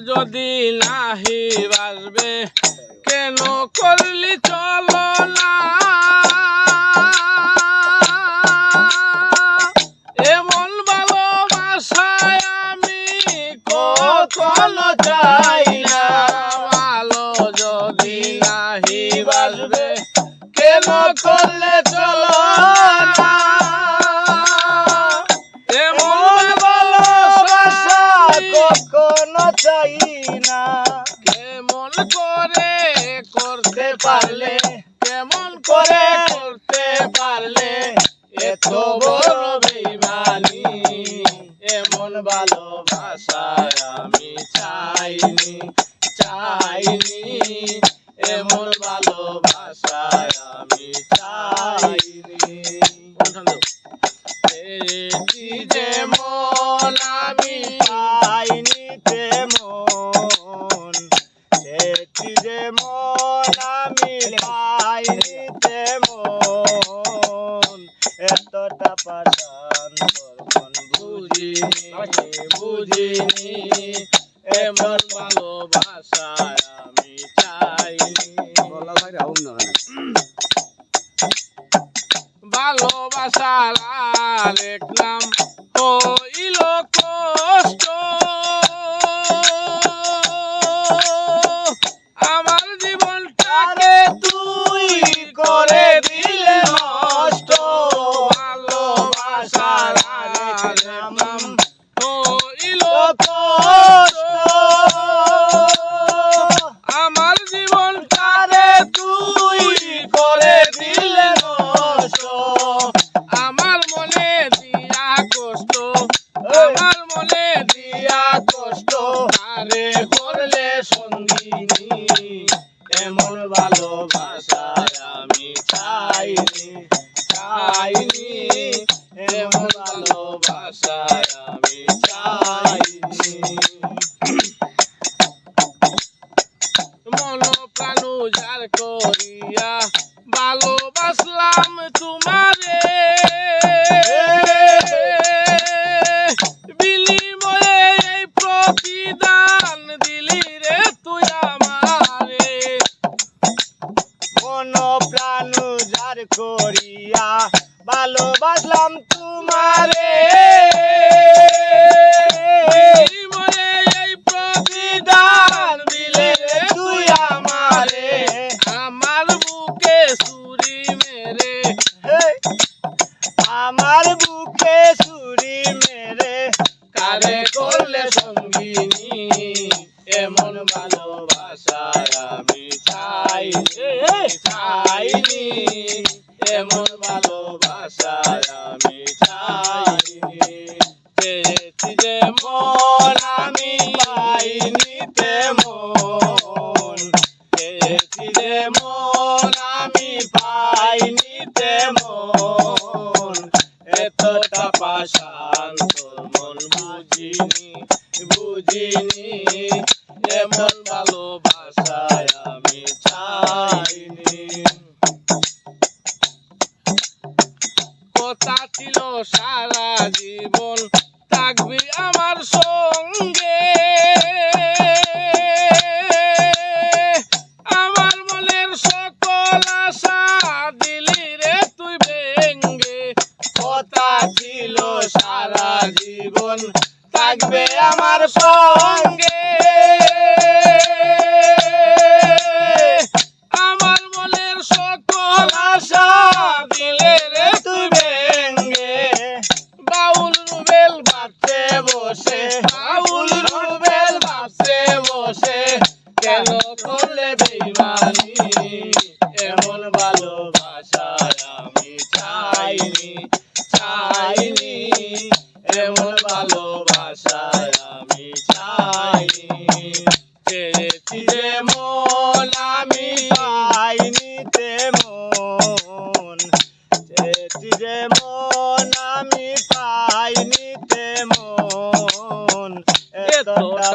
যদি নাহি বাসবে কেন করলি চলো না এমন ভালোবাসায় আমি কখনো চাই না ভালো যদি নাহি বাসবে কেন করলে চলো না এমন ভালোবাসা কখনো চাই না কেমন করে করতে পারলে কেমন করে করতে পারলে এত বড় বেঈমানি এমন ভালোবাসায় আমি চাইনি চাইনি এমন ভালোবাসায় আমি চাইনি পেয়েছি যেমন আমি পাইনি তেমন পেয়েছি যেমন আমি পাইনি তেমন এতটা পাশান তোর বুঝিনি বুঝিনি এমন ভালোবাসায় আমি চাইনি ভালোবাসার আরেক নাম হইল কষ্ট আমার জীবনটাকে তুই করে দিলে নষ্ট ভালোবাসার আরেক নাম হইল কষ্ট আমার জীবনটারে তুই করে দিলে নষ্ট আমার মনে দিয়া কষ্ট আমার মনে দিয়া কষ্ট আরে করলে সঙ্গিনী এমন ভালোবাসায় আমি চাইনি চাইনি এমন ভালোবাসায় আমি চাইনি মন প্রাণ উজাড় করিয়া ভালোবাসলাম তোমারে বিনিময়ে এই প্রতিদান দিলি রে তুই আমারে মন প্রাণ উজাড় করিয়া ভালোবাসলাম তোমারে বিনিময়ে এই প্রতিদান দিলি রে তুই আমারে আমার বুকে ছুরি মেরে আমার বুকে ছুরি মেরে কারে করলে সঙ্গিনী এমন ভালোবাসায় আমি চাইনি চাইনি এমন ভালোবাসায় আমি চাইনি পেয়েছি যেমন আমি পাইনি তেমন পেয়েছি যেমন আমি পাইনি তেমন এতটা পাষাণ তোর মন বুঝিনি বুঝিনি এমন ভালোবাসায় আমি চাইনি কথা ছিল সারা জীবন থাকবি আমার সঙ্গে আমার মনের সকল আশা দিলি রে তুই ভেঙ্গে কথা ছিল সারা জীবন থাকবে আমার সঙ্গে আমার মনের সকল আশা দিলে রে তুই ভেঙ্গে বাউল রুবেল ভাবতে বসে বাউল রুবেল ভাবতে বসে কেন করলে বেঈমানি এমন ভালোবাসায় আমি চাইনি চাইনি এমন ভালোবাসায় আমি চাইনি পেয়েছি যেমন আমি পাইনি তেমন পেয়েছি যেমন আমি পাইনি তেমন এতটা